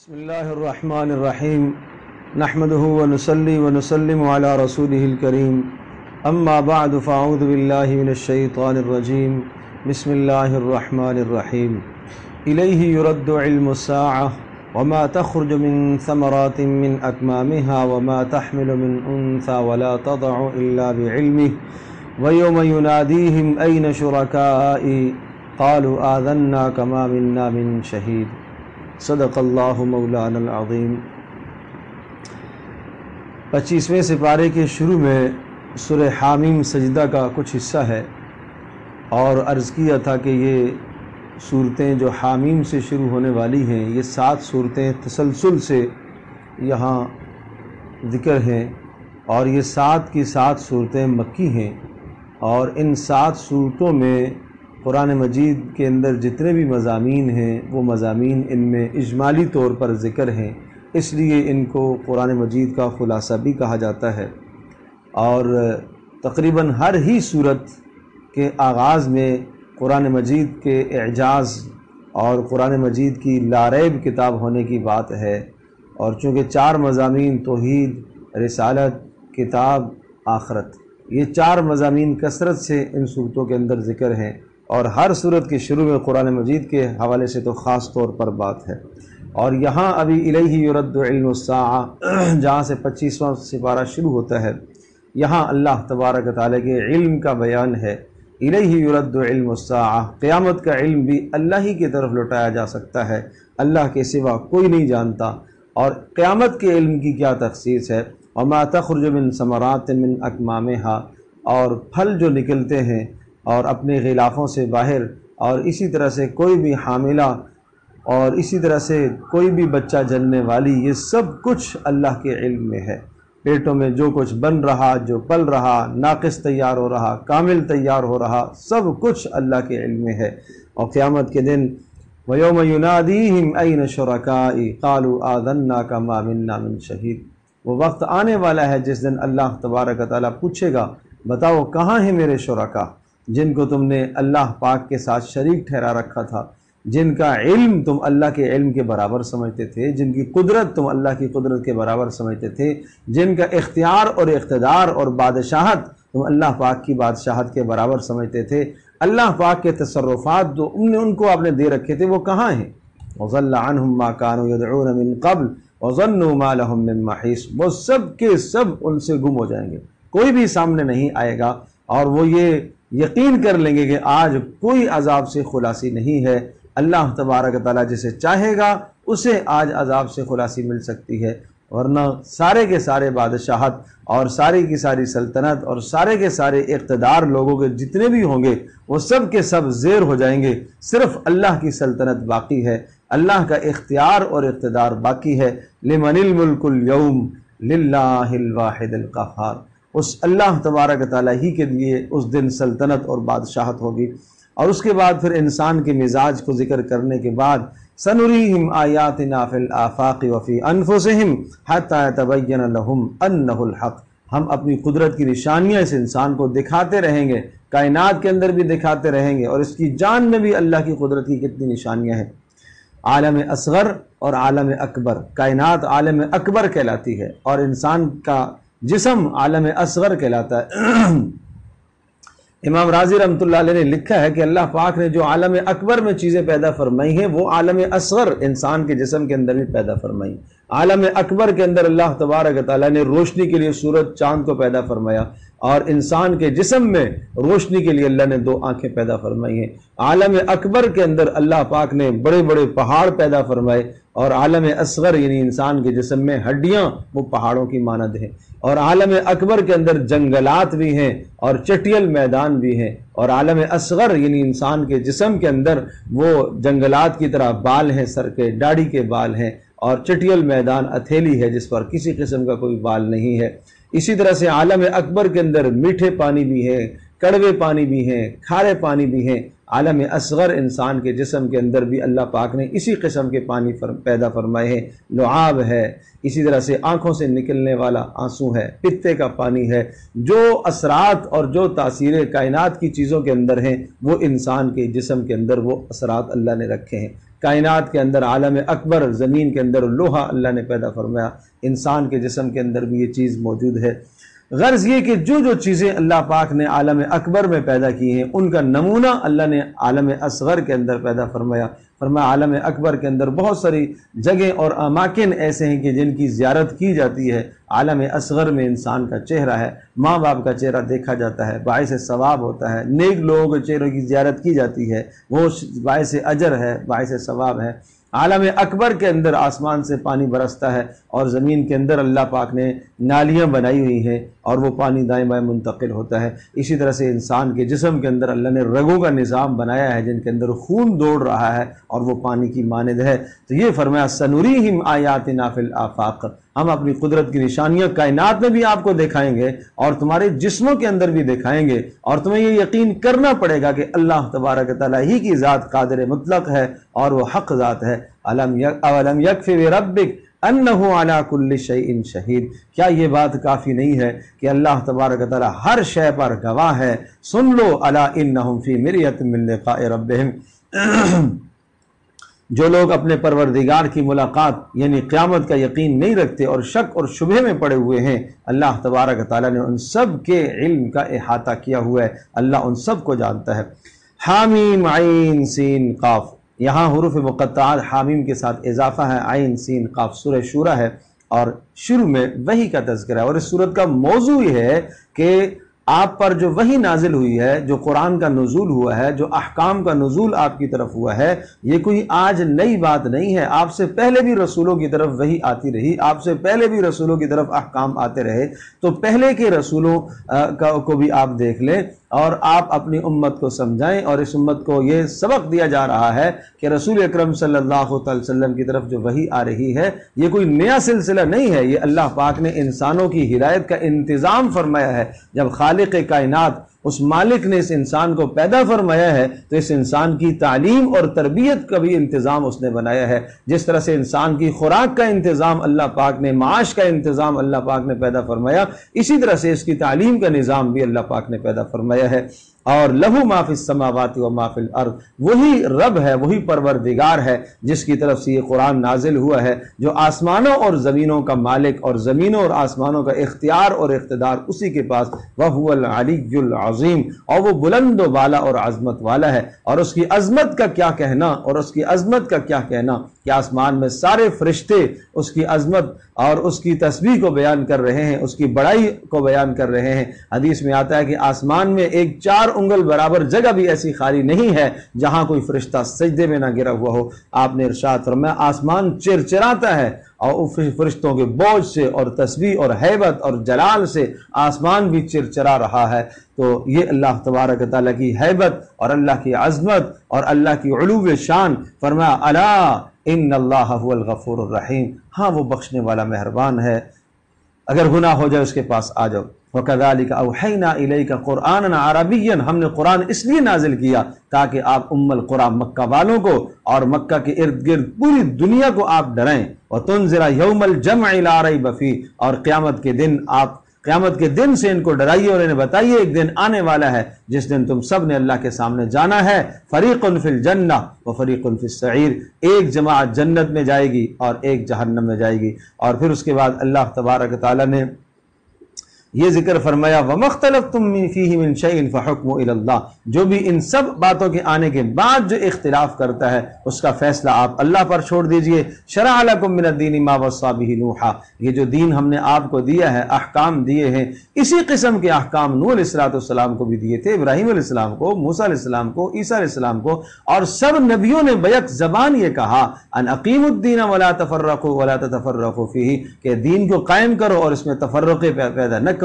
بسم الله الرحمن الرحيم نحمده ونصلي ونسلم على رسوله الكريم أما بعد فأعوذ بالله من الشيطان الرجيم بسم الله الرحمن الرحيم إليه يرد علم الساعة وما تخرج من ثمرات من أكمامها وما تحمل من أنثى ولا تضع إلا بعلمه ويوم يناديهم أين شركائي قالوا آذنا كما منا من شهيد صدق اللہ مولانا العظیم۔ 25ویں سپارے کے شروع میں سورہ حامیم سجدہ کا کچھ حصہ ہے، اور عرض کیا تھا کہ یہ صورتیں جو حامیم سے شروع ہونے والی ہیں، یہ 7 صورتیں تسلسل سے یہاں ذکر ہیں، اور یہ 7 کی 7 صورتیں مکی ہیں، اور ان 7 صورتوں میں قرآن مجید کے اندر جتنے بھی مضامین ہیں وہ مضامین ان میں اجمالی طور پر ذکر ہیں، اس لیے ان کو قرآن مجید کا خلاصہ بھی کہا جاتا ہے۔ اور تقریباً ہر ہی صورت کے آغاز میں قرآن مجید کے اعجاز اور قرآن مجید کی لاریب کتاب ہونے کی بات ہے، اور چونکہ 4 مضامین توحید، رسالت، کتاب، آخرت، یہ 4 مضامین کثرت سے ان صورتوں کے اندر ذکر ہیں، اور ہر صورت کے شروع میں قرآن مجید کے حوالے سے تو خاص طور پر بات ہے۔ اور یہاں ابھی الیہ یرد علم الساعہ جہاں سے 25واں سپارہ شروع ہوتا ہے، یہاں اللہ تبارک و تعالیٰ کے علم کا بیان ہے۔ الیہ یرد علم الساعہ، قیامت کا علم بھی اللہ ہی کی طرف لوٹایا جا سکتا ہے، اللہ کے سوا کوئی نہیں جانتا۔ اور قیامت کے علم کی کیا تخصیص ہے؟ وما تخرج من ثمرات من اکمامہا، اور پھل جو نکلتے ہیں اور اپنے غلافوں سے باہر، اور اسی طرح سے کوئی بھی حاملہ اور اسی طرح سے کوئی بھی بچہ جننے والی، یہ سب کچھ اللہ کے علم میں ہے۔ پیٹوں میں جو کچھ بن رہا، جو پل رہا، ناقص تیار ہو رہا، کامل تیار ہو رہا، سب کچھ اللہ کے علم میں ہے۔ اور قیامت کے دن وَيَوْمَ يُنَادِيهِمْ أَيْنَ شُرَكَائِي قَالُوا آذَنَّاكَ مَا مِنَّا مِن شَهِيدٍ، وہ وقت آنے والا ہے جس دن اللہ تبارک و تعالیٰ پوچھے گا، بتاؤ کہاں ہیں میرے شرکا، جن کو تم نے اللہ پاک کے ساتھ شریک ٹھہرا رکھا تھا، جن کا علم تم اللہ کے علم کے برابر سمجھتے تھے، جن کی قدرت تم اللہ کی قدرت کے برابر سمجھتے تھے، جن کا اختیار اور اقتدار اور بادشاہت تم اللہ پاک کی بادشاہت کے برابر سمجھتے تھے، اللہ پاک کے تصرفات جو ان کو آپ نے دے رکھے تھے وہ کہاں ہیں؟ وَضَلَّ عَنْهُمْ مَا كَانُوا يَدْعُونَ مِن قَبْلُ وَظَنُّوا مَا لَهُم مِّن مَّحِيصٍ، وہ سب کے سب ان سے گم ہو جائیں گے، کوئی بھی سامنے نہیں آئے گا، اور وہ یہ یقین کر لیں گے کہ آج کوئی عذاب سے خلاصی نہیں ہے۔ اللہ تبارک تعالیٰ جسے چاہے گا اسے آج عذاب سے خلاصی مل سکتی ہے، ورنہ سارے کے سارے بادشاہت اور ساری کی ساری سلطنت اور سارے کے سارے اقتدار لوگوں کے جتنے بھی ہوں گے وہ سب کے سب زیر ہو جائیں گے، صرف اللہ کی سلطنت باقی ہے، اللہ کا اختیار اور اقتدار باقی ہے۔ لمن الملک اليوم للہ الواحد القہار، اس اللہ تبارک تعالیٰ ہی کے لیے اس دن سلطنت اور بادشاہت ہوگی۔ اور اس کے بعد پھر انسان کے مزاج کو ذکر کرنے کے بعد سنریہم آیاتنا فی الآفاق وفی انفسہم حتی یتبین لہم انہ الحق، ہم اپنی قدرت کی نشانیاں اس انسان کو دکھاتے رہیں گے، کائنات کے اندر بھی دکھاتے رہیں گے، اور اس کی جان میں بھی اللہ کی قدرت کی کتنی نشانیاں ہیں۔ عالم اصغر اور عالم اکبر، کائنات عالم اکبر کہلاتی ہے، اور انسان کا جسم عالم اصغر کہلاتا ہے۔ امام راضی رحمۃ اللہ علیہ نے لکھا ہے کہ اللہ پاک نے جو عالم اکبر میں چیزیں پیدا فرمائی ہیں وہ عالم اصغر انسان کے جسم کے اندر بھی پیدا فرمائی۔ عالم اکبر کے اندر اللہ تبارک تعالیٰ نے روشنی کے لیے سورج چاند کو پیدا فرمایا، اور انسان کے جسم میں روشنی کے لیے اللہ نے 2 آنکھیں پیدا فرمائی ہیں۔ عالم اکبر کے اندر اللہ پاک نے بڑے بڑے پہاڑ پیدا فرمائے، اور عالم اصغر یعنی انسان کے جسم میں ہڈیاں وہ پہاڑوں کی مانند ہیں، اور عالم اکبر کے اندر جنگلات بھی ہیں اور چٹیل میدان بھی ہیں، اور عالم اصغر یعنی انسان کے جسم کے اندر وہ جنگلات کی طرح بال ہیں، سر کے داڑھی کے بال ہیں، اور چٹیل میدان اتھیلی ہے جس پر کسی قسم کا کوئی بال نہیں ہے۔ اسی طرح سے عالم اکبر کے اندر میٹھے پانی بھی ہیں، کڑوے پانی بھی ہیں، کھارے پانی بھی ہیں۔ عالم اصغر انسان کے جسم کے اندر بھی اللہ پاک نے اسی قسم کے پانی پیدا فرمائے ہیں، لعاب ہے، اسی طرح سے آنکھوں سے نکلنے والا آنسو ہے، پتے کا پانی ہے۔ جو اثرات اور جو تاثیریں کائنات کی چیزوں کے اندر ہیں وہ انسان کے جسم کے اندر وہ اثرات اللہ نے رکھے ہیں۔ کائنات کے اندر عالم اکبر، زمین کے اندر لوہا اللہ نے پیدا فرمایا، انسان کے جسم کے اندر بھی یہ چیز موجود ہے۔ غرض یہ کہ جو چیزیں اللہ پاک نے عالم اکبر میں پیدا کی ہیں ان کا نمونہ اللہ نے عالم اصغر کے اندر پیدا فرمایا۔ عالم اکبر کے اندر بہت ساری جگہیں اور اماکن ایسے ہیں کہ جن کی زیارت کی جاتی ہے۔ عالم اصغر میں انسان کا چہرہ ہے، ماں باپ کا چہرہ دیکھا جاتا ہے، باعث ثواب ہوتا ہے، نیک لوگوں کے چہروں کی زیارت کی جاتی ہے، وہ باعث اجر ہے، باعث ثواب ہے۔ عالم اکبر کے اندر آسمان سے پانی برستا ہے اور زمین کے اندر اللہ پاک نے نالیاں بنائی ہوئی ہیں اور وہ پانی دائیں بائیں منتقل ہوتا ہے۔ اسی طرح سے انسان کے جسم کے اندر اللہ نے رگوں کا نظام بنایا ہے جن کے اندر خون دوڑ رہا ہے اور وہ پانی کی مانند ہے۔ تو یہ فرمایا سنوریہم آیاتنا فی الآفاق، ہم اپنی قدرت کی نشانیاں کائنات میں بھی آپ کو دکھائیں گے اور تمہارے جسموں کے اندر بھی دکھائیں گے، اور تمہیں یہ یقین کرنا پڑے گا کہ اللہ تبارک تعالیٰ ہی کی ذات قادر مطلق ہے اور وہ حق ذات ہے۔ اولم یکفی بربک انہ علی کل شیء شہید، کیا یہ بات کافی نہیں ہے کہ اللہ تبارک تعالیٰ ہر شے پر گواہ ہے؟ سن لو الا انہم فی مریۃ من لقاء ربہم، جو لوگ اپنے پروردگار کی ملاقات یعنی قیامت کا یقین نہیں رکھتے اور شک اور شبہ میں پڑے ہوئے ہیں، اللہ تبارک تعالیٰ نے ان سب کے علم کا احاطہ کیا ہوا ہے، اللہ ان سب کو جانتا ہے۔ حامیم عین سین قاف، یہاں حروف مقطعات حامیم کے ساتھ اضافہ ہے، عین سین قاف سورہ شورہ ہے اور شروع میں وحی کا تذکرہ ہے، اور اس سورت کا موضوع یہ ہے کہ آپ پر جو وحی نازل ہوئی ہے، جو قرآن کا نزول ہوا ہے، جو احکام کا نزول آپ کی طرف ہوا ہے، یہ کوئی آج نئی بات نہیں ہے، آپ سے پہلے بھی رسولوں کی طرف وحی آتی رہی، آپ سے پہلے بھی رسولوں کی طرف احکام آتے رہے، تو پہلے کے رسولوں کو بھی آپ دیکھ لیں اور آپ اپنی امت کو سمجھائیں، اور اس امت کو یہ سبق دیا جا رہا ہے کہ رسول اکرم صلی اللہ علیہ وسلم کی طرف جو وحی آ رہی ہے یہ کوئی نیا سلسلہ نہیں ہے، یہ اللہ پاک نے انسانوں کی ہدایت کا انتظام فرمایا ہے۔ جب خالق کائنات اس مالک نے اس انسان کو پیدا فرمایا ہے تو اس انسان کی تعلیم اور تربیت کا بھی انتظام اس نے بنایا ہے۔ جس طرح سے انسان کی خوراک کا انتظام اللہ پاک نے، معاش کا انتظام اللہ پاک نے پیدا فرمایا، اسی طرح سے اس کی تعلیم کا نظام بھی اللہ پاک نے پیدا فرمایا ہے۔ اور لہو ما فی السماوات و ما فی الارض، وہی رب ہے، وہی پروردگار ہے جس کی طرف سے یہ قرآن نازل ہوا ہے، جو آسمانوں اور زمینوں کا مالک اور زمینوں اور آسمانوں کا اختیار اور اقتدار اسی کے پاس، وَهُوَ الْعَلِيُّ الْعَظِيمُ، اور وہ بلند و بالا اور عظمت والا ہے۔ اور اس کی عظمت کا کیا کہنا، اور اس کی عظمت کا کیا کہنا کہ آسمان میں سارے فرشتے اس کی عظمت اور اس کی تسبیح کو بیان کر رہے ہیں، اس کی بڑائی کو بیان کر رہے ہیں۔ حدیث میں آتا ہے کہ آسمان میں ایک 4 انگل برابر جگہ بھی ایسی خالی نہیں ہے جہاں کوئی فرشتہ سجدے میں نہ گرا ہوا ہو۔ آپ نے ارشاد فرمایا آسمان چرچراتا ہے اور فرشتوں کے بوجھ سے اور تسبیح اور ہیبت اور جلال سے آسمان بھی چرچرا رہا ہے۔ تو یہ اللہ تبارک تعالیٰ کی ہیبت اور اللہ کی عظمت اور اللہ کی علو شان، فرمایا الا ان اللہ هو الغفور الرحیم، ہاں وہ بخشنے والا مہربان ہے، اگر گناہ ہو جائے اس کے پاس آ جاؤ۔ وَكَذَلِكَ أَوْحَيْنَا إِلَيْكَ قُرْآنًا عَرَبِيًّا، ہم نے قرآن اس لیے نازل کیا تاکہ آپ القرى مکہ والوں کو اور مکہ کے ارد گرد پوری دنیا کو آپ ڈرائیں، وَتُنذِرَ يَوْمَ الْجَمْعِ لَا رَيْبَ فِيهِ، اور قیامت کے دن سے ان کو ڈرائیے اور انہیں بتائیے ایک دن آنے والا ہے جس دن تم سب نے اللہ کے سامنے جانا ہے، فریق فی الجنہ و فریق فی السعیر، ایک جماعت جنت میں جائے گی اور ایک جہنم میں جائے گی۔ اور پھر اس کے بعد اللہ تبارک تعالیٰ نے یہ ذکر فرمایا وَمَا اخْتَلَفْتُم فِيهِ مِن شَيْءٍ فَحُكْمُهُ إِلَى اللَّهِ، جو بھی ان سب باتوں کے آنے کے بعد جو اختلاف کرتا ہے اس کا فیصلہ آپ اللہ پر چھوڑ دیجئے۔ شَرَعَ لَكُم مِّنَ الدِّينِ مَا وَصَّىٰ بِهِ نُوحًا، یہ جو دین ہم نے آپ کو دیا ہے، احکام دیے ہیں، اسی قسم کے احکام نوح علیہ السلام کو بھی دیے تھے، ابراہیم علیہ السلام کو، موسیٰ علیہ السلام کو، عیسیٰ علیہ السلام کو، اور سب نبیوں نے بیک زبان یہ کہا ان اقیموا الدین ولا تفرقوا ولا تتفرقوا فیہ، کہ دین کو قائم کرو اور اس میں تفرقے پیدا نہ کرو۔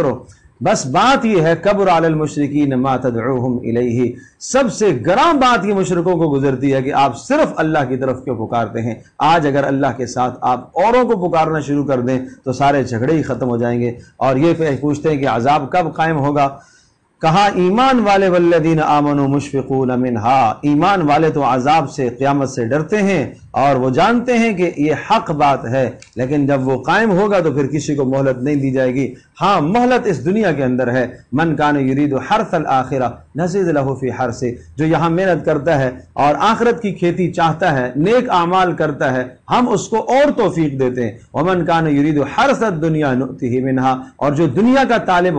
بس بات یہ ہے کبر علی المشرکین ما تدعوہم الیہ، سب سے گراں بات یہ مشرکوں کو گزرتی ہے کہ آپ صرف اللہ کی طرف کیوں پکارتے ہیں۔ آج اگر اللہ کے ساتھ آپ اوروں کو پکارنا شروع کر دیں تو سارے جھگڑے ہی ختم ہو جائیں گے۔ اور یہ پوچھتے ہیں کہ عذاب کب قائم ہوگا، کہا ایمان والے والذین آمنوا مشفقون منہا، ایمان والے تو عذاب سے، قیامت سے ڈرتے ہیں اور وہ جانتے ہیں کہ یہ حق بات ہے، لیکن جب وہ قائم ہوگا تو پھر کسی کو مہلت نہیں دی جائے گی ہاں مہلت اس دنیا کے اندر ہے. من کان یرید حرث الآخرہ نزید لہ فی حرثہ، جو یہاں محنت کرتا ہے اور آخرت کی کھیتی چاہتا ہے، نیک اعمال کرتا ہے، ہم اس کو اور توفیق دیتے ہیں. ومن کان یرید حرث الدنیا نؤتہ منہا، اور جو دنیا کا طالب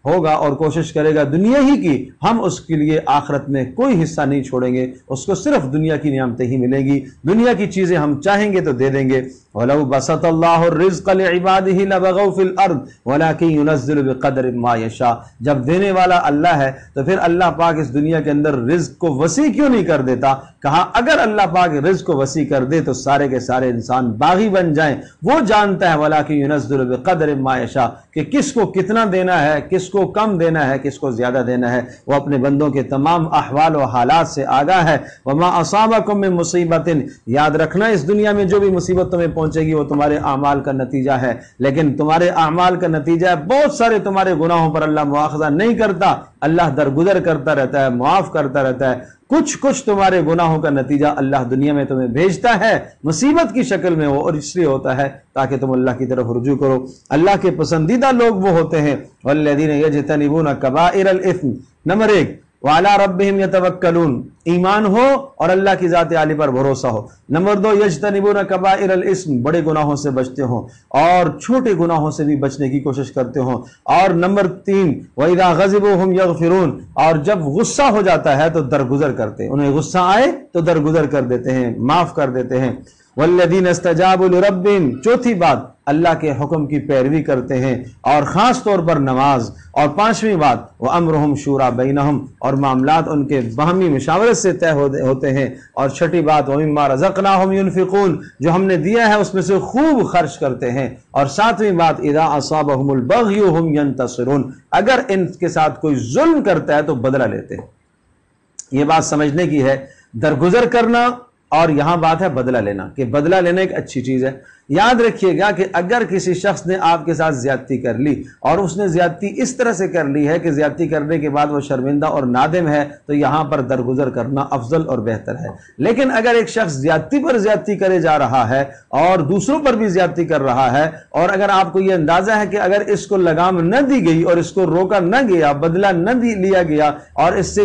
ہوگا اور کوشش کرے گا دنیا ہی کی، ہم اس کے لیے آخرت میں کوئی حصہ نہیں چھوڑیں گے، اس کو صرف دنیا کی نعمتیں ہی ملیں گی، دنیا کی چیزیں ہم چاہیں گے تو دے دیں گے. وَلَوْ بَسَطَ اللَّهُ الرِّزْقَ لِعِبَادِهِ لَبَغَوْا فِي الْأَرْضِ وَلَكِنْ يُنَزِّلُ بِقَدْرٍ مَا يَشَاءُ. جب دینے والا اللہ ہے تو پھر اللہ پاک اس دنیا کے اندر رزق کو وسیع کیوں نہیں کر دیتا؟ کہا اگر اللہ پاک رزق کو وسیع کر دے تو سارے کے سارے انسان باغی بن جائیں. وہ جانتا ہے وَلَكِنْ يُنَزِّلُ بِقَدْرٍ مَا يَشَاءُ کہ کس کو کتنا دینا ہے، کس کو کم دینا ہے، کس کو زیادہ دینا ہے. وہ اپنے بندوں کے تمام احوال و حالات سے آگاہ ہے. وَمَا أَصَابَكُم مِّن مُّصِيبَةٍ، یاد رکھنا اس دنیا میں جو بھی مصیبت تمہیں پہنچے گی وہ تمہارے اعمال کا نتیجہ ہے، لیکن تمہارے اعمال کا نتیجہ ہے بہت سارے تمہارے گناہوں پر اللہ مواخذہ نہیں کرتا، اللہ درگزر کرتا رہتا ہے، معاف کرتا رہتا ہے. کچھ تمہارے گناہوں کا نتیجہ اللہ دنیا میں تمہیں بھیجتا ہے مصیبت کی شکل میں، وہ اور اس لیے ہوتا ہے تاکہ تم اللہ کی طرف رجوع کرو. اللہ کے پسندیدہ لوگ وہ ہوتے ہیں والذین یجتنبون کبائر الاثم. نمبر 1 وعلی ربہم یتوکلون، ایمان ہو اور اللہ کی ذات عالی پر بھروسہ ہو. نمبر 2 یجتنبون کبائر الاسم، بڑے گناہوں سے بچتے ہوں اور چھوٹے گناہوں سے بھی بچنے کی کوشش کرتے ہوں. اور نمبر 3 وَإِذَا غَضِبُوا هُمْ يَغْفِرُونَ، اور جب غصہ ہو جاتا ہے تو درگزر کرتے ہیں، انہیں غصہ آئے تو درگزر کر دیتے ہیں، معاف کر دیتے ہیں. والذین استجابوا لربہم، چوتھی بات اللہ کے حکم کی پیروی کرتے ہیں اور خاص طور پر نماز. اور 5ویں بات وَأَمْرُهُمْ شُورَىٰ بَيْنَهُمْ، اور معاملات ان کے باہمی مشاورت سے طے ہوتے ہیں. اور 6ٹھی بات وَمِمَّا رَزَقْنَاهُمْ يُنْفِقُونَ، جو ہم نے دیا ہے اس میں سے خوب خرچ کرتے ہیں. اور 7ویں بات اِذَا أَصَابَهُمُ الْبَغْيُ هُمْ يَنْتَصِرُونَ، اگر ان کے ساتھ کوئی ظلم کرتا ہے تو بدلہ لیتے ہیں. یہ بات سمجھنے کی ہے، درگزر کرنا اور یہاں بات ہے بدلہ لینا، کہ بدلہ لینا ایک اچھی چیز ہے. یاد رکھیے گا کہ اگر کسی شخص نے آپ کے ساتھ زیادتی کر لی اور اس نے زیادتی اس طرح سے کر لی ہے کہ زیادتی کرنے کے بعد وہ شرمندہ اور نادم ہے، تو یہاں پر درگزر کرنا افضل اور بہتر ہے. لیکن اگر ایک شخص زیادتی پر زیادتی کرے جا رہا ہے اور دوسروں پر بھی زیادتی کر رہا ہے، اور اگر آپ کو یہ اندازہ ہے کہ اگر اس کو لگام نہ دی گئی اور اس کو روکا نہ گیا، بدلہ نہ لیا گیا اور اس سے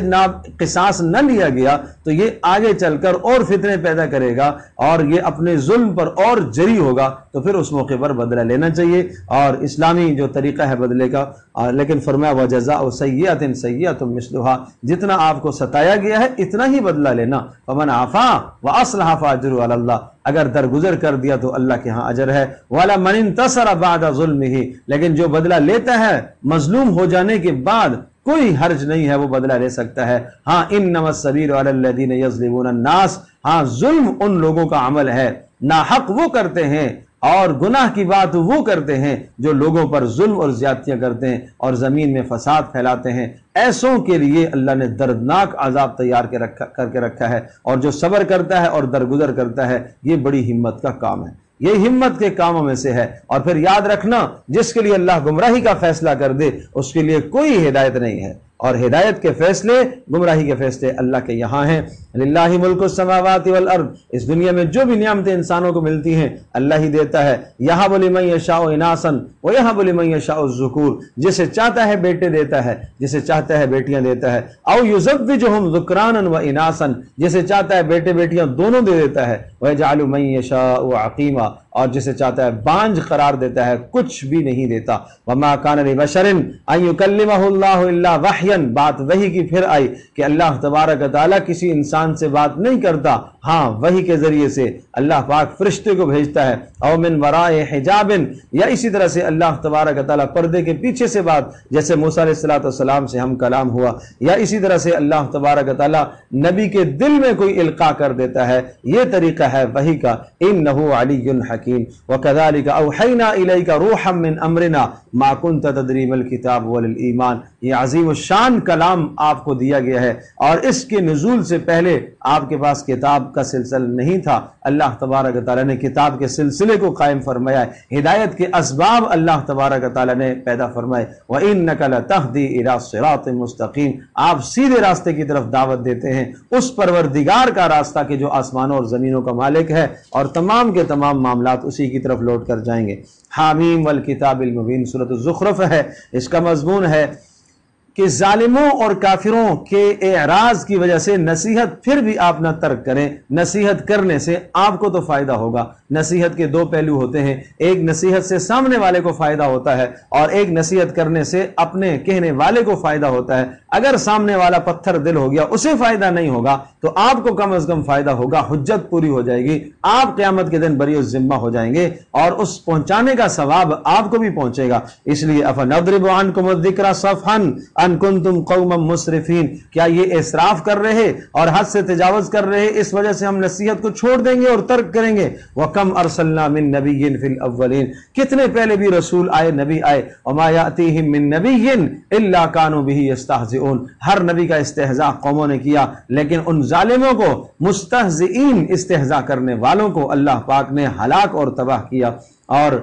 قصاص نہ لیا گیا، تو یہ آگے چل کر اور فتنے پیدا کرے گا اور یہ اپنے ظلم پر اور جری ہوگا. تو پھر اس موقع پر بدلہ لینا چاہیے اور اسلامی جو طریقہ ہے بدلے کا. لیکن فرمایا وَجَزَاءُ سَيِّئَةٍ سَيِّئَةٌ مِثْلُهَا، جتنا آپ کو ستایا گیا ہے اتنا ہی بدلہ لینا. فَمَنْ عَفَا وَأَصْلَحَ فَأَجْرُهُ عَلَى اللَّهِ، اگر درگزر کر دیا تو اللہ کے ہاں اجر ہے. وَلَا مَنِ انتَصَرَ بَعْدَ ظُلْمِهِ، لیکن جو بدلہ لیتا ہے مظلوم ہو جانے کے بعد کوئی حرج نہیں ہے، وہ بدلہ لے سکتا ہے. ہاں انما السبیل علی الذین یظلمون الناس، ہاں ظلم ان لوگوں کا عمل ہے، ناحق وہ کرتے ہیں اور گناہ کی بات وہ کرتے ہیں جو لوگوں پر ظلم اور زیادتیاں کرتے ہیں اور زمین میں فساد پھیلاتے ہیں. ایسوں کے لیے اللہ نے دردناک عذاب تیار کر کے رکھا ہے. اور جو صبر کرتا ہے اور درگزر کرتا ہے یہ بڑی ہمت کا کام ہے، یہ ہمت کے کاموں میں سے ہے. اور پھر یاد رکھنا جس کے لیے اللہ گمراہی کا فیصلہ کر دے اس کے لیے کوئی ہدایت نہیں ہے، اور ہدایت کے فیصلے، گمراہی کے فیصلے اللہ کے یہاں ہیں. للہ ملک السماوات والارض، اس دنیا میں جو بھی نعمتیں انسانوں کو ملتی ہیں اللہ ہی دیتا ہے. یہب لمن یشاء اناثا ویہب لمن یشاء الذکور، جسے چاہتا ہے بیٹے دیتا ہے، جسے چاہتا ہے بیٹیاں دیتا ہے. او یزوجہم ذکرانا واناثا، جسے چاہتا ہے بیٹے بیٹیاں دونوں دے دیتا ہے. ویجعل من یشاء عقیما، اور جسے چاہتا ہے بانجھ قرار دیتا ہے، کچھ بھی نہیں دیتا. وما کان لبشر ان یکلمہ اللہ الا وحیا، بات وحی کی پھر آئی کہ اللہ تبارک و تعالیٰ کسی انسان سے بات نہیں کرتا، ہاں وحی کے ذریعے سے اللہ پاک فرشتے کو بھیجتا ہے. او من وراء حجاب، یا اسی طرح سے اللہ تبارک و تعالیٰ پردے کے پیچھے سے بات، جیسے موسیٰ علیہ السلام سے ہم کلام ہوا، یا اسی طرح سے اللہ تبارک و تعالیٰ نبی کے دل میں کوئی القاء کر دیتا ہے. یہ طریقہ ہے وحی کا. انہ علی حکیم. وکذالک اوحینا الیک روحا من امرنا ما کنت تدری ما الکتاب ولا الایمان یہ عظیم الشان کلام آپ کو دیا گیا ہے، اور اس کے نزول سے پہلے آپ کے پاس کتاب کا سلسلہ نہیں تھا۔ اللہ تبارک و تعالیٰ نے کتاب کے سلسلے کو قائم فرمایا ہے، ہدایت کے اسباب اللہ تبارک و تعالیٰ نے پیدا فرمائے۔ وَإِنَّكَ لَتَهْدِي إِلَىٰ صِرَاطٍ مُسْتَقِيمٍ، آپ سیدھے راستے کی طرف دعوت دیتے ہیں، اس پروردگار کا راستہ کہ جو آسمانوں اور زمینوں کا مالک ہے، اور تمام کے تمام معاملات اسی کی طرف لوٹ کر جائیں گے۔ حامیم والکتاب المبین سورۃ الزخرف ہے، اس کا مضمون ہے کہ ظالموں اور کافروں کے اعراض کی وجہ سے نصیحت پھر بھی آپ نہ ترک کریں۔ نصیحت کرنے سے آپ کو تو فائدہ ہوگا۔ نصیحت کے دو پہلو ہوتے ہیں، ایک نصیحت سے سامنے والے کو فائدہ ہوتا ہے، اور ایک نصیحت کرنے سے اپنے کہنے والے کو فائدہ ہوتا ہے۔ اگر سامنے والا پتھر دل ہو گیا، اسے فائدہ نہیں ہوگا تو آپ کو کم از کم فائدہ ہوگا، حجت پوری ہو جائے گی، آپ قیامت کے دن بری الذمہ ہو جائیں گے، اور اس پہنچانے کا ثواب آپ کو بھی پہنچے گا۔ اس لیے افنضرب عنکم الذکر صفحا ان کنتم قوما مسرفین، کیا یہ اسراف کر رہے اور حد سے تجاوز کر رہے اس وجہ سے ہم نصیحت کو چھوڑ دیں گے اور ترک کریں گے؟ وَكَمْ أَرْسَلْنَا مِن نَبِيٍّ فِي الْأَوَّلِينَ، کتنے پہلے بھی رسول آئے، نبی آئے، وَمَا يَأْتِيهِم مِّن نَبِيٍّ إِلَّا كَانُوا بِهِ يَسْتَهْزِئُونَ، ہر نبی کا استہزاء قوموں نے کیا، لیکن ان ظالموں کو، مستہزئین استہزاء کرنے والوں کو اللہ پاک نے ہلاک اور تباہ کیا۔ اور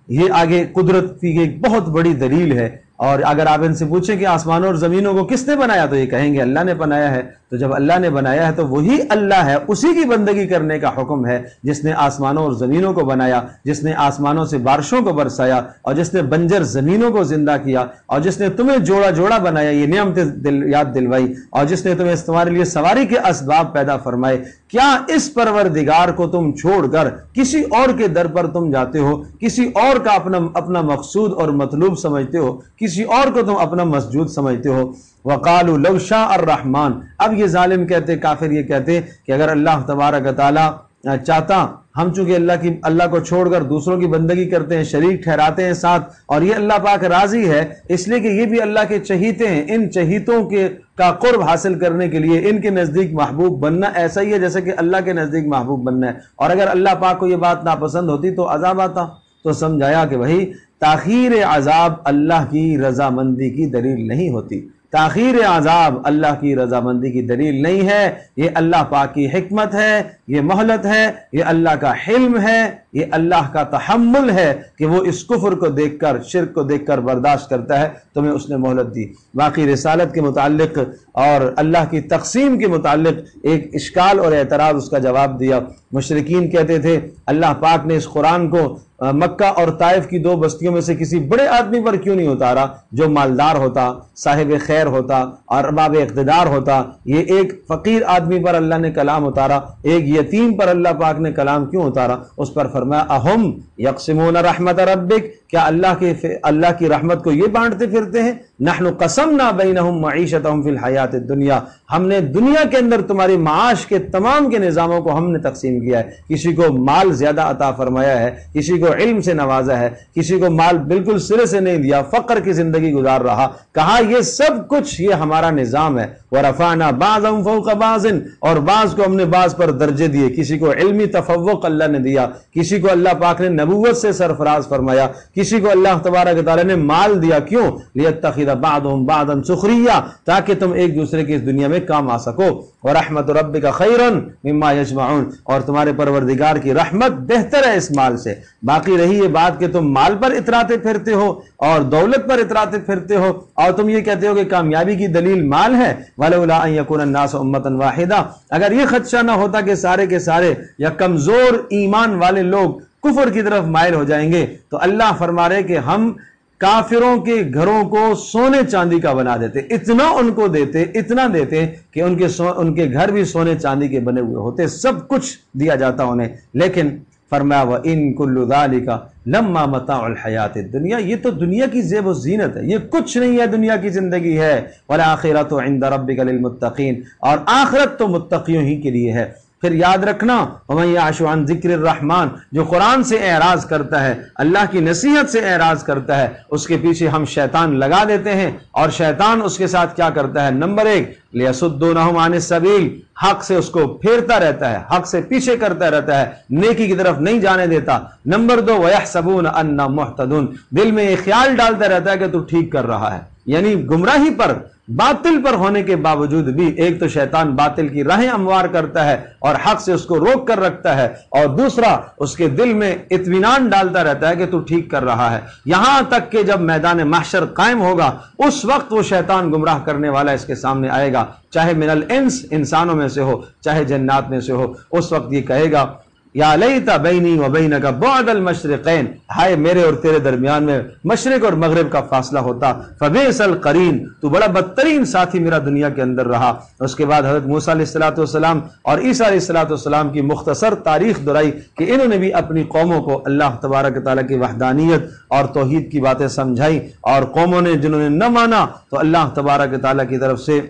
یہ آگے قدرت کی ایک بہت بڑی دلیل ہے، اور اگر آپ ان سے پوچھیں کہ آسمانوں اور زمینوں کو کس نے بنایا تو یہ کہیں گے اللہ نے بنایا ہے۔ تو جب اللہ نے بنایا ہے تو وہی اللہ ہے، اسی کی بندگی کرنے کا حکم ہے جس نے آسمانوں اور زمینوں کو بنایا، جس نے آسمانوں سے بارشوں کو برسایا، اور جس نے بنجر زمینوں کو زندہ کیا، اور جس نے تمہیں جوڑا جوڑا بنایا، یہ نعمتیں یاد دلوائی، اور جس نے تمہیں تمہارے لیے سواری کے اسباب پیدا فرمائے۔ کیا اس پروردگار کو تم چھوڑ کر کسی اور کے در پر تم جاتے ہو، کسی اور کا اپنا مقصود اور مطلوب سمجھتے ہو، کسی اور کو تم اپنا مسجود سمجھتے ہو؟ وَقَالُوا لَوْ شَاءَ الرَّحْمَنُ، اب یہ ظالم کہتے، کافر یہ کہتے کہ اگر اللہ تبارک و تعالیٰ چاہتا، ہم چونکہ اللہ کو چھوڑ کر دوسروں کی بندگی کرتے ہیں، شریک ٹھہراتے ہیں ساتھ، اور یہ اللہ پاک راضی ہے اس لیے کہ یہ بھی اللہ کے چہیتے ہیں، ان چہیتوں کا قرب حاصل کرنے کے لیے ان کے نزدیک محبوب بننا ایسا ہی ہے جیسے کہ اللہ کے نزدیک محبوب بننا ہے۔ اور اگر اللہ پاک کو یہ بات ناپسند ہوتی تو عذاب آتا۔ تو سمجھایا کہ بھائی تاخیر عذاب اللہ کی رضامندی کی دلیل نہیں ہوتی، تاخیر عذاب اللہ کی رضامندی کی دلیل نہیں ہے، یہ اللہ پاک کی حکمت ہے، یہ مہلت ہے، یہ اللہ کا حلم ہے، یہ اللہ کا تحمل ہے کہ وہ اس کفر کو دیکھ کر، شرک کو دیکھ کر برداشت کرتا ہے، تمہیں اس نے مہلت دی۔ باقی رسالت کے متعلق اور اللہ کی تقسیم کے متعلق ایک اشکال اور اعتراض، اس کا جواب دیا۔ مشرکین کہتے تھے اللہ پاک نے اس قرآن کو مکہ اور طائف کی دو بستیوں میں سے کسی بڑے آدمی پر کیوں نہیں اتارا جو مالدار ہوتا، صاحب خیر ہوتا اور ارباب اقتدار ہوتا؟ یہ ایک فقیر آدمی پر اللہ نے کلام اتارا، ایک یتیم پر اللہ پاک نے کلام کیوں اتارا؟ اس پر فرمایا اہم یقسمون رحمت ربک، کیا اللہ کی رحمت کو یہ بانٹتے پھرتے ہیں؟ نحن قسمنا بینہم معیشتہم فی الحیات الدنیا، ہم نے دنیا کے اندر تمہاری معاش کے تمام کے نظاموں کو ہم نے تقسیم کیا ہے، کسی کو مال زیادہ عطا فرمایا ہے، کسی کو علم سے نوازا ہے، کسی کو مال بالکل سرے سے نہیں دیا، فقر کی زندگی گزار رہا، کہا یہ سب کچھ یہ ہمارا نظام ہے۔ ورفعنا بعضهم فوق بعض، اور بعض کو ہم نے بعض پر درجے دیے، کسی کو علمی تفوق اللہ نے دیا، کسی کو اللہ پاک نے نبوت سے سرفراز فرمایا، کسی کو اللہ تبارک و تعالی نے مال دیا، کیوں؟ لیتخذ بعضهم بعضا سخریا، تاکہ تم ایک دوسرے کی اس دنیا میں کام آ سکو۔ ورحمت ربک خیر مما یجمعون، اور تمہارے پروردگار کی رحمت بہتر ہے اس مال سے۔ باقی رہی یہ بات کہ تم مال پر اتراتے پھرتے ہو اور دولت پر اتراتے پھرتے ہو، اور تم یہ کہتے ہو کہ کامیابی کی دلیل مال ہے۔ ولولا ان یکون الناس امۃ واحدہ، اگر یہ خدشہ نہ ہوتا کہ سارے کے سارے یا کمزور ایمان والے لوگ کفر کی طرف مائل ہو جائیں گے، تو اللہ فرما رہے کہ ہم کافروں کے گھروں کو سونے چاندی کا بنا دیتے، اتنا ان کو دیتے، اتنا دیتے کہ ان کے گھر بھی سونے چاندی کے بنے ہوئے ہوتے، سب کچھ دیا جاتا انہیں۔ لیکن فرمایا وَإِن كُلُّ ذَلِكَ لَمَّا مَتَاعُ الْحَيَاةِ الدُّنْيَا، یہ تو دنیا کی زیب و زینت ہے، یہ کچھ نہیں ہے، دنیا کی زندگی ہے۔ وَالْآخِرَةُ عِنْدَ رَبِّكَ لِلْمُتَّقِينَ، اور آخرت تو متقیوں ہی کے لیے ہے۔ پھر یاد رکھنا وَمَن يَعْشُ عَن ذِكْرِ الرَّحْمَن، جو قرآن سے اعراض کرتا ہے، اللہ کی نصیحت سے اعراض کرتا ہے، اس کے پیچھے ہم شیطان لگا دیتے ہیں، اور شیطان اس کے ساتھ کیا کرتا ہے؟ نمبر 1 لِيَصُدُّونَهُمْ عَنِ السَّبِيلِ، حق سے اس کو پھیرتا رہتا ہے، حق سے پیچھے کرتا رہتا ہے، نیکی کی طرف نہیں جانے دیتا۔ نمبر 2 وَيَحْسَبُونَ أَنَّهُمْ مُهْتَدُونَ، دل میں یہ خیال ڈالتا رہتا ہے کہ تو ٹھیک کر رہا ہے، یعنی گمراہی پر، باطل پر ہونے کے باوجود بھی ایک تو شیطان باطل کی راہیں ہموار کرتا ہے اور حق سے اس کو روک کر رکھتا ہے، اور دوسرا اس کے دل میں اطمینان ڈالتا رہتا ہے کہ تو ٹھیک کر رہا ہے، یہاں تک کہ جب میدان محشر قائم ہوگا اس وقت وہ شیطان گمراہ کرنے والا اس کے سامنے آئے گا، چاہے من الانس، انسانوں میں سے ہو، چاہے جنات میں سے ہو، اس وقت یہ کہے گا یا لیت بینی و بینک بعد المشرقین، ہائے میرے اور تیرے درمیان میں مشرق اور مغرب کا فاصلہ ہوتا، فبئس القرین، تو بڑا بدترین ساتھی میرا دنیا کے اندر رہا۔ اس کے بعد حضرت موسیٰ علیہ السلام اور عیسیٰ علیہ السلام کی مختصر تاریخ دہرائی کہ انہوں نے بھی اپنی قوموں کو اللہ تبارک تعالیٰ کی وحدانیت اور توحید کی باتیں سمجھائی، اور قوموں نے جنہوں نے نہ مانا تو اللہ تبارک تعالیٰ کی طرف سے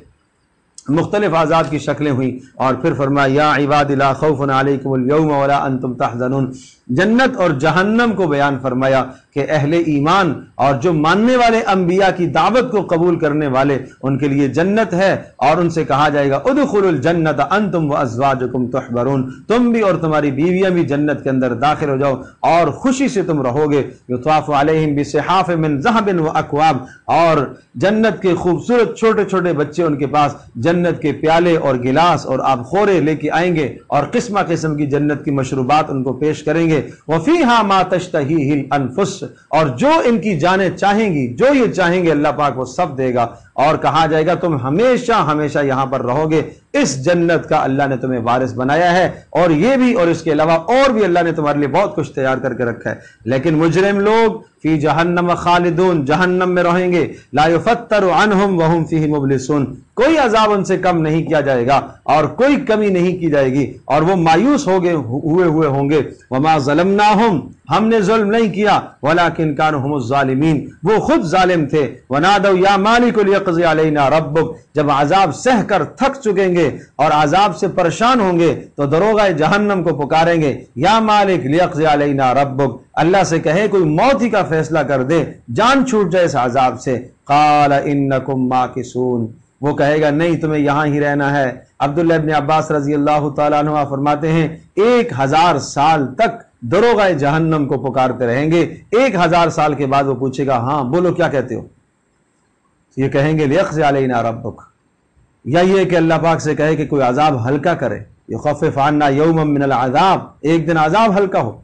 مختلف عذاب کی شکلیں ہوئیں، اور پھر فرمایا یا عباد لا خوف علیکم اليوم ولا انتم تحزنون، جنت اور جہنم کو بیان فرمایا کہ اہل ایمان اور جو ماننے والے انبیاء کی دعوت کو قبول کرنے والے ان کے لیے جنت ہے، اور ان سے کہا جائے گا ادخلوا الجنت انتم وازواجکم تحبرون، تم بھی اور تمہاری بیویاں بھی جنت کے اندر داخل ہو جاؤ اور خوشی سے تم رہو گے۔ یطاف علیہم بصحاف من ذهب واکواب، اور جنت کے خوبصورت چھوٹے چھوٹے بچے ان کے پاس جنت کے پیالے اور گلاس اور آب خورے لے کے آئیں گے، اور قسمہ قسم کی جنت کی مشروبات ان کو پیش کریں گے۔ وَفِيهَا مَا تَشْتَهِيهِ الْأَنفُسُ، اور جو ان کی جانیں چاہیں گی، جو یہ چاہیں گے اللہ پاک وہ سب دے گا، اور کہا جائے گا تم ہمیشہ ہمیشہ یہاں پر رہو گے، اس جنت کا اللہ نے تمہیں وارث بنایا ہے، اور یہ بھی اور اس کے علاوہ اور بھی اللہ نے تمہارے لیے بہت کچھ تیار کر کے رکھا ہے۔ لیکن مجرم لوگ فی جہنم خالدون، جہنم میں رہیں گے، لا یفتر عنہم وہم فیہ مبلسون، کوئی عذاب ان سے کم نہیں کیا جائے گا اور کوئی کمی نہیں کی جائے گی، اور وہ مایوس ہوئے ہوں گے۔ وما ظلمناہم، ہم نے ظلم نہیں کیا، ولکن کانوا هم الظالمین، وہ خود ظالم تھے۔ ونادوا یا مالک لیقضی علینا ربک، جب عذاب سہ کر تھک چکیں گے اور عذاب سے پریشان ہوں گے تو دروغہ جہنم کو پکاریں گے، یا مالک لیقضی علینا ربک، اللہ سے کہے کوئی موت ہی کا فیصلہ کر دے، جان چھوٹ جائے اس عذاب سے۔ قال انکم ماکثون، وہ کہے گا نہیں تمہیں یہاں ہی رہنا ہے۔ عبداللہ ابن عباس رضی اللہ تعالیٰ عنہ فرماتے ہیں 1000 سال تک دروغہ جہنم کو پکارتے رہیں گے، 1000 سال کے بعد وہ پوچھے گا ہاں بولو کیا کہتے ہو، یہ کہیں گے لیقضی علینا ربک، یا یہ کہ اللہ پاک سے کہے کہ کوئی عذاب ہلکا کرے، یخفف عنا یوما من العذاب، ایک دن عذاب ہلکا ہو۔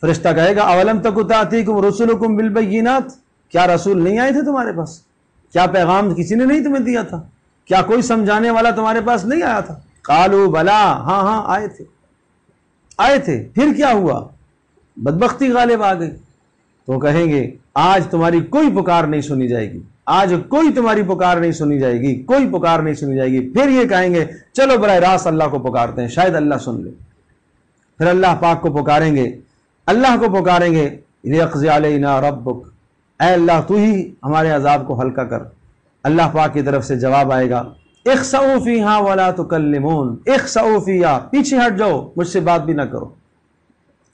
فرشتہ کہے گا اولم تک تاتیکم رسلکم بالبینات، کیا رسول نہیں آئے تھے تمہارے پاس، کیا پیغام کسی نے نہیں تمہیں دیا تھا، کیا کوئی سمجھانے والا تمہارے پاس نہیں آیا تھا؟ قالوا بلا، ہاں آئے تھے، پھر کیا ہوا؟ بدبختی غالب آ گئی۔ تو کہیں گے آج تمہاری کوئی پکار نہیں سنی جائے گی، آج کوئی تمہاری پکار نہیں سنی جائے گی، کوئی پکار نہیں سنی جائے گی۔ پھر یہ کہیں گے چلو براہ راست اللہ کو پکارتے ہیں، شاید اللہ سن لے۔ پھر اللہ پاک کو پکاریں گے، اللہ کو پکاریں گے لیقضی علینا ربک، اے اللہ تو ہی ہمارے عذاب کو ہلکا کر۔ اللہ پاک کی طرف سے جواب آئے گا اخسؤوا فیہا ولا تکلمون، اخسؤوا فیہا، پیچھے ہٹ جاؤ، مجھ سے بات بھی نہ کرو۔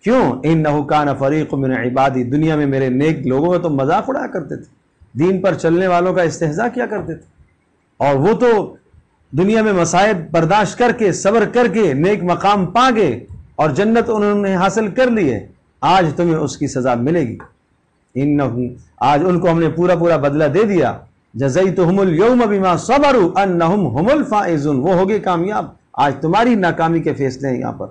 کیوں؟ انہ کان فریق من عبادی، دنیا میں میرے نیک لوگوں کا تو مذاق اڑایا کرتے تھے، دین پر چلنے والوں کا استہزاء کیا کرتے تھے، اور وہ تو دنیا میں مصائب برداشت کر کے صبر کر کے نیک مقام پا گئے اور جنت انہوں نے حاصل کر لی ہے، آج تمہیں اس کی سزا ملے گی۔ آج ان کو ہم نے پورا بدلہ دے دیا، جزیتہم اليوم بما صبروا انہم هم الفائزون، وہ ہوگے کامیاب۔ آج تمہاری ناکامی کے فیصلے ہیں یہاں پر،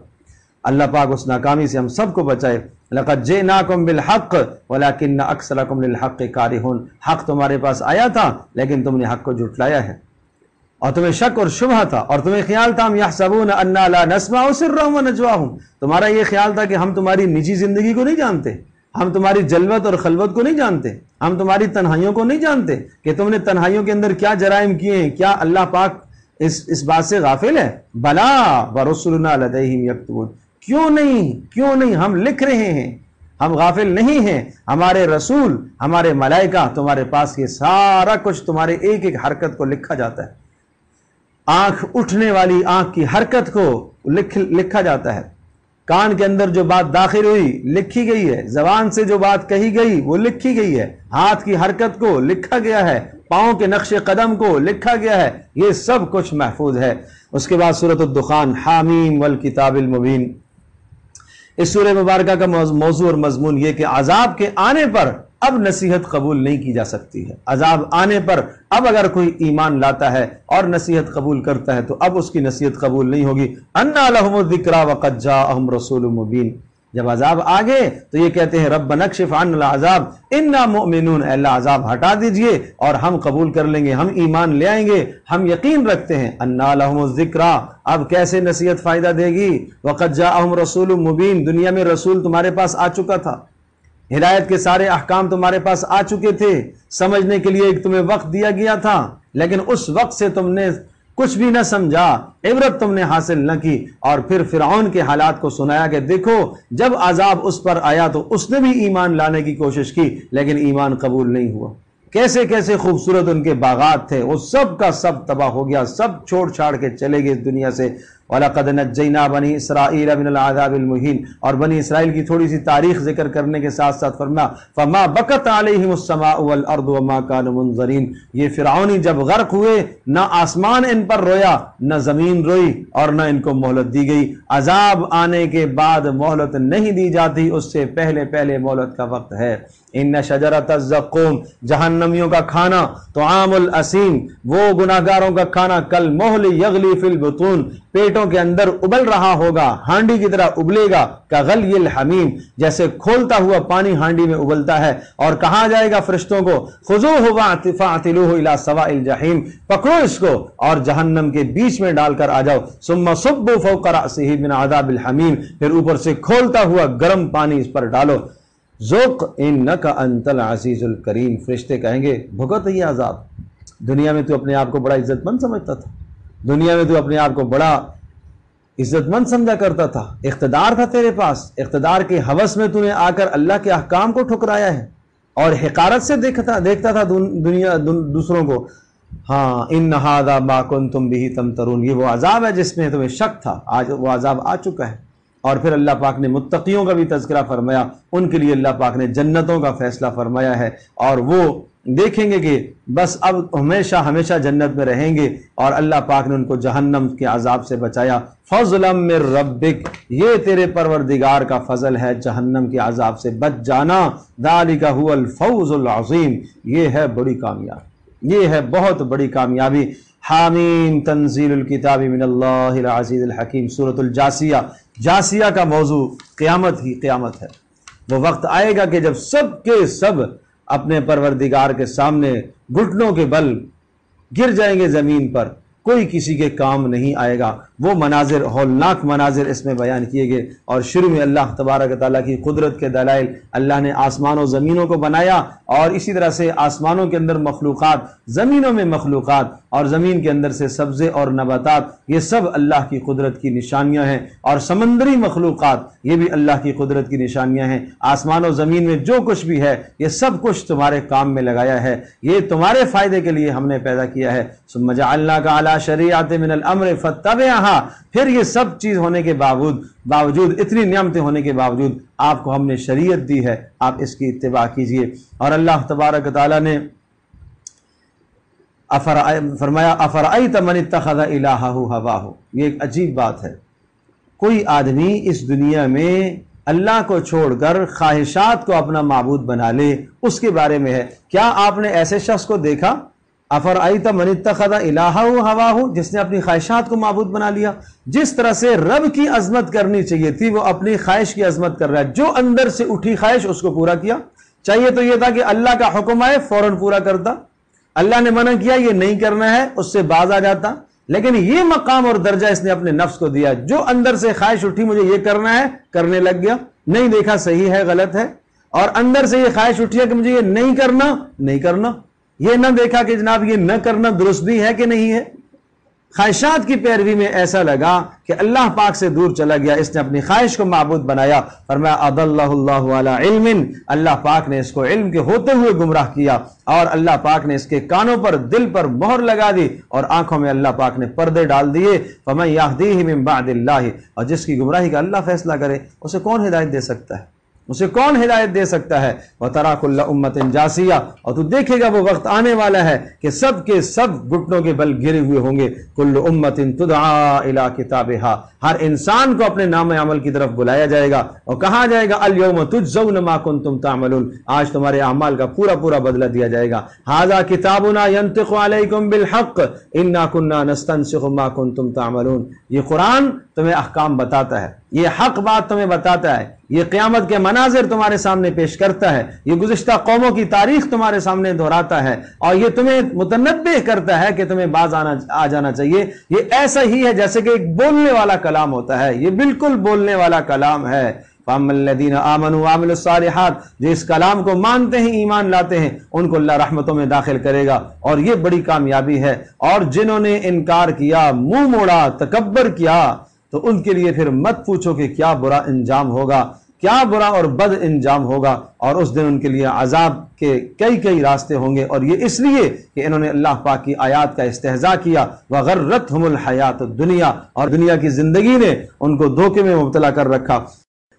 اللہ پاک اس ناکامی سے ہم سب کو بچائے۔ لقد جئناکم بالحق ولکن اکثرکم للحق کارہون، حق تمہارے پاس آیا تھا لیکن تم نے حق کو جھٹلایا ہے، اور تمہیں شک اور شبہ تھا، اور تمہیں خیال تھا ہم یحسبون انا لا نسمع سرهم ونجواهم، تمہارا یہ خیال تھا کہ ہم تمہاری نجی زندگی کو نہیں جانتے، ہم تمہاری جلوت اور خلوت کو نہیں جانتے، ہم تمہاری تنہائیوں کو نہیں جانتے کہ تم نے تنہائیوں کے اندر کیا جرائم کیے ہیں۔ کیا اللہ پاک اس بات سے غافل ہے؟ بلا ورسلنا لدیہم یکتبون، کیوں نہیں ہم لکھ رہے ہیں، ہم غافل نہیں ہیں، ہمارے رسول ہمارے ملائکہ تمہارے پاس یہ سارا کچھ تمہارے ایک ایک حرکت کو لکھا جاتا ہے۔ آنکھ اٹھنے والی آنکھ کی حرکت کو لکھا جاتا ہے، کان کے اندر جو بات داخل ہوئی لکھی گئی ہے، زبان سے جو بات کہی گئی وہ لکھی گئی ہے، ہاتھ کی حرکت کو لکھا گیا ہے، پاؤں کے نقش قدم کو لکھا گیا ہے، یہ سب کچھ محفوظ ہے۔ اس کے بعد سورۃ الدخان، حامیم والکتاب المبین۔ اس سورہ مبارکہ کا موضوع اور مضمون یہ کہ عذاب کے آنے پر اب نصیحت قبول نہیں کی جا سکتی ہے۔ عذاب آنے پر اب اگر کوئی ایمان لاتا ہے اور نصیحت قبول کرتا ہے تو اب اس کی نصیحت قبول نہیں ہوگی۔ انا لہم الذکری وقد جاءہم رسول مبین۔ جب عذاب آگے تو یہ کہتے ہیں ربنا اکشف عنا العذاب انا مؤمنون، اے اللہ عذاب ہٹا دیجئے اور ہم قبول کر لیں گے، ہم ایمان لے آئیں گے، ہم یقین رکھتے ہیں۔ انا لہم الذکری، اب کیسے نصیحت فائدہ دے گی؟ وقد جاءہم رسول مبین، دنیا میں رسول تمہارے پاس آ چکا تھا، ہدایت کے سارے احکام تمہارے پاس آ چکے تھے، سمجھنے کے لیے ایک تمہیں وقت دیا گیا تھا، لیکن اس وقت سے تم نے کچھ بھی نہ سمجھا، عبرت تم نے حاصل نہ کی، اور پھر فرعون کے حالات کو سنایا کہ دیکھو جب عذاب اس پر آیا تو اس نے بھی ایمان لانے کی کوشش کی لیکن ایمان قبول نہیں ہوا۔ کیسے کیسے خوبصورت ان کے باغات تھے، وہ سب کا سب تباہ ہو گیا، سب چھوڑ چھاڑ کے چلے گئے اس دنیا سے۔ وَلَقَدْ نَجَّيْنَا بَنِي إِسْرَائِيلَ مِنَ الْعَذَابِ الْمُهِينِ، اور بنی اسرائیل کی تھوڑی سی تاریخ ذکر کرنے کے ساتھ ساتھ فرمایا فَمَا بَكَتْ عَلَيْهِمُ السَّمَاءُ وَالْأَرْضُ وَمَا كَانُوا مُنظَرِينَ۔ یہ فرعونی جب غرق ہوئے نہ آسمان ان پر رویا نہ زمین روئی اور نہ ان کو مہلت دی گئی۔ عذاب آنے کے بعد مہلت نہیں دی جاتی، اس سے پہلے پہلے مہلت کا وقت ہے۔ ان شجرۃ الزقوم، جہنمیوں کا کھانا، طعام الاسیم، وہ گناہگاروں کا کھانا، کل محل یغلی فی البطون، پیٹوں کے اندر ابل رہا ہوگا، ہانڈی کی طرح ابلے گا، کغلی الحمیم، جیسے کھولتا ہوا پانی ہانڈی میں ابلتا ہے۔ اور کہا جائے گا فرشتوں کو خذوہ فاعتلوہ الی سواء الجحیم، پکڑو اس کو اور جہنم کے بیچ میں ڈال کر آ جاؤ، ثم صبوا فوق رأسہ من عذاب الحمیم، پھر اوپر سے کھولتا ہوا گرم پانی اس پر ڈالو۔ ذوق انک انت العزیز الکریم، فرشتے کہیں گے بھگت یہ عذاب۔ دنیا میں تو اپنے آپ کو بڑا عزت مند سمجھتا تھا، دنیا میں تو اپنے آپ کو بڑا عزت مند سمجھا کرتا تھا، اقتدار تھا تیرے پاس، اقتدار کے ہوس میں تو نے آ کر اللہ کے احکام کو ٹھکرایا ہے اور حقارت سے دیکھتا تھا دنیا دوسروں کو۔ ہاں ان ھذا ما کنتم بہ تمترون، یہ وہ عذاب ہے جس میں تمہیں شک تھا، آج وہ عذاب آ چکا ہے۔ اور پھر اللہ پاک نے متقیوں کا بھی تذکرہ فرمایا، ان کے لیے اللہ پاک نے جنتوں کا فیصلہ فرمایا ہے، اور وہ دیکھیں گے کہ بس اب ہمیشہ ہمیشہ جنت میں رہیں گے، اور اللہ پاک نے ان کو جہنم کے عذاب سے بچایا۔ فضلا من ربک، یہ تیرے پروردگار کا فضل ہے جہنم کے عذاب سے بچ جانا۔ ذالک هو الفوز العظیم، یہ ہے بڑی کامیابی، یہ ہے بہت بڑی کامیابی۔ حامیم تنزیل الکتاب من اللہ العزیز الحکیم، سورۃ الجاسیہ، جاسیہ کا موضوع قیامت ہی قیامت ہے۔ وہ وقت آئے گا کہ جب سب کے سب اپنے پروردگار کے سامنے گھٹنوں کے بل گر جائیں گے زمین پر، کوئی کسی کے کام نہیں آئے گا۔ وہ مناظر، ہولناک مناظر اس میں بیان کیے گئے، اور شروع میں اللہ تبارک تعالیٰ کی قدرت کے دلائل، اللہ نے آسمان و زمینوں کو بنایا، اور اسی طرح سے آسمانوں کے اندر مخلوقات، زمینوں میں مخلوقات، اور زمین کے اندر سے سبزے اور نباتات، یہ سب اللہ کی قدرت کی نشانیاں ہیں، اور سمندری مخلوقات یہ بھی اللہ کی قدرت کی نشانیاں ہیں۔ آسمان و زمین میں جو کچھ بھی ہے یہ سب کچھ تمہارے کام میں لگایا ہے، یہ تمہارے فائدے کے لیے ہم نے پیدا کیا ہے۔ ثم جعلناک علی شریعۃ من الامر فاتبعھا، پھر یہ سب چیز ہونے کے باوجود اتنی نعمتیں ہونے کے باوجود آپ کو ہم نے شریعت دی ہے، آپ اس کی اتباع کیجئے۔ اور اللہ تبارک تعالیٰ نے فرمایا افرأیت من اتخذ الہہ ہواہ، یہ ایک عجیب بات ہے، کوئی آدمی اس دنیا میں اللہ کو چھوڑ کر خواہشات کو اپنا معبود بنا لے، اس کے بارے میں ہے۔ کیا آپ نے ایسے شخص کو دیکھا؟ افرأیت من اتخذ الہہ ہواہ، جس نے اپنی خواہشات کو معبود بنا لیا۔ جس طرح سے رب کی عظمت کرنی چاہیے تھی وہ اپنی خواہش کی عظمت کر رہا ہے، جو اندر سے اٹھی خواہش اس کو پورا کیا۔ چاہیے تو یہ تھا کہ اللہ کا حکم آئے فوراً پورا کرتا، اللہ نے منع کیا یہ نہیں کرنا ہے اس سے باز آ جاتا، لیکن یہ مقام اور درجہ اس نے اپنے نفس کو دیا، جو اندر سے خواہش اٹھی مجھے یہ کرنا ہے کرنے لگ گیا، نہیں دیکھا صحیح ہے غلط ہے، اور اندر سے یہ خواہش اٹھی ہے کہ مجھے یہ نہیں کرنا، یہ نہ دیکھا کہ جناب یہ نہ کرنا درست بھی ہے کہ نہیں ہے، خواہشات کی پیروی میں ایسا لگا کہ اللہ پاک سے دور چلا گیا، اس نے اپنی خواہش کو معبود بنایا۔ فرمایا اضلہ اللہ علی علم، اللہ پاک نے اس کو علم کے ہوتے ہوئے گمراہ کیا، اور اللہ پاک نے اس کے کانوں پر، دل پر مہر لگا دی، اور آنکھوں میں اللہ پاک نے پردے ڈال دیے۔ فمن یہدیہ من بعد اللہ، اور جس کی گمراہی کا اللہ فیصلہ کرے اسے کون ہدایت دے سکتا ہے، اسے کون ہدایت دے سکتا ہے؟ وَتَرَا كُلَّ أُمَّةٍ جَاثِيَةٍ، اور تو دیکھے گا وہ وقت آنے والا ہے کہ سب کے سب گھٹنوں کے بل گرے ہوئے ہوں گے۔ كُلُّ أُمَّةٍ تُدْعَىٰ إِلَىٰ كِتَابِهَا، ہر انسان کو اپنے نام عمل کی طرف بلایا جائے گا اور کہا جائے گا اليوم تجزون ما كنتم تعملون، آج تمہارے اعمال کا پورا پورا بدلہ دیا جائے گا۔ هذا كتابنا ينطق عليكم بالحق إنا كنا نستنسخ ما كنتم تعملون، یہ قرآن تمہیں احکام بتاتا ہے، یہ حق بات تمہیں بتاتا ہے، یہ قیامت کے مناظر تمہارے سامنے پیش کرتا ہے، یہ گزشتہ قوموں کی تاریخ تمہارے سامنے دہراتا ہے، اور یہ تمہیں متنبہ کرتا ہے کہ تمہیں باز آ جانا چاہیے۔ یہ ایسا ہی ہے جیسے کہ ایک بولنے والا کلام ہوتا ہے، یہ بالکل بولنے والا کلام ہے۔ فَأَمَّا الَّذِينَ آمَنُوا وَعَمِلُوا الصَّالِحَاتِ، جو اس کلام کو مانتے ہیں، ایمان لاتے ہیں، ان کو اللہ رحمتوں میں داخل کرے گا، اور یہ بڑی کامیابی ہے۔ اور جنہوں نے انکار کیا، منہ موڑا، تکبر کیا، تو ان کے لیے پھر مت پوچھو کہ کیا برا انجام ہوگا، کیا برا اور بد انجام ہوگا، اور اس دن ان کے لیے عذاب کے کئی راستے ہوں گے، اور یہ اس لیے کہ انہوں نے اللہ پاک کی آیات کا استہزاء کیا۔ وَغَرَّتْهُمُ الْحَيَاةُ الدُّنْيَا، اور دنیا کی زندگی نے ان کو دھوکے میں مبتلا کر رکھا۔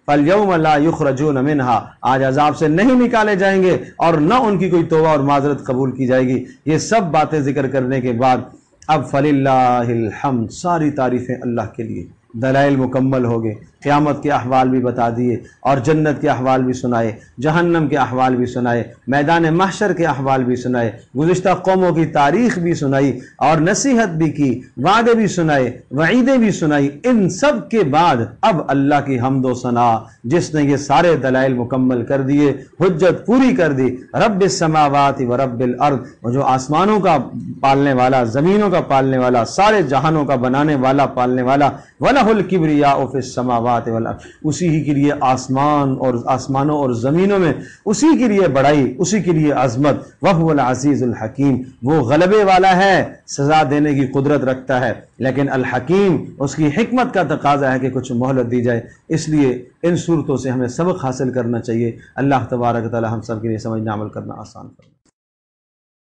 فَالْيَوْمَ لَا يُخْرَجُونَ مِنْهَا، آج عذاب سے نہیں نکالے جائیں گے، اور نہ ان کی کوئی توبہ اور معذرت قبول کی جائے گی۔ یہ سب باتیں ذکر کرنے کے بعد اب فَلِلَّهِ الْحَمْدُ، ساری تعریفیں اللہ کے لیے۔ دلائل مکمل ہو گئے، قیامت کے احوال بھی بتا دیے، اور جنت کے احوال بھی سنائے، جہنم کے احوال بھی سنائے، میدان محشر کے احوال بھی سنائے، گزشتہ قوموں کی تاریخ بھی سنائی، اور نصیحت بھی کی، وعدے بھی سنائے، وعیدیں بھی سنائی۔ ان سب کے بعد اب اللہ کی حمد و ثنا، جس نے یہ سارے دلائل مکمل کر دیے، حجت پوری کر دی۔ رب السماوات و رب الارض، وہ جو آسمانوں کا پالنے والا، زمینوں کا پالنے والا، سارے جہانوں کا بنانے والا، پالنے والا، وَلَهُ الْكِبْرِيَاءُ فِي السَّمَاوَاتِ وَالْأَرْضِ، اسی ہی کے لیے آسمانوں اور زمینوں میں اسی کے لیے بڑائی، اسی کے لیے عظمت۔ وَهُوَ الْعَزِيزُ الْحَكِيمُ، وہ غلبے والا ہے، سزا دینے کی قدرت رکھتا ہے، لیکن الحکیم، اس کی حکمت کا تقاضا ہے کہ کچھ مہلت دی جائے۔ اس لیے ان صورتوں سے ہمیں سبق حاصل کرنا چاہیے۔ اللہ تبارک و تعالی ہم سب کے لیے سمجھنا، عمل کرنا آسان کرنا۔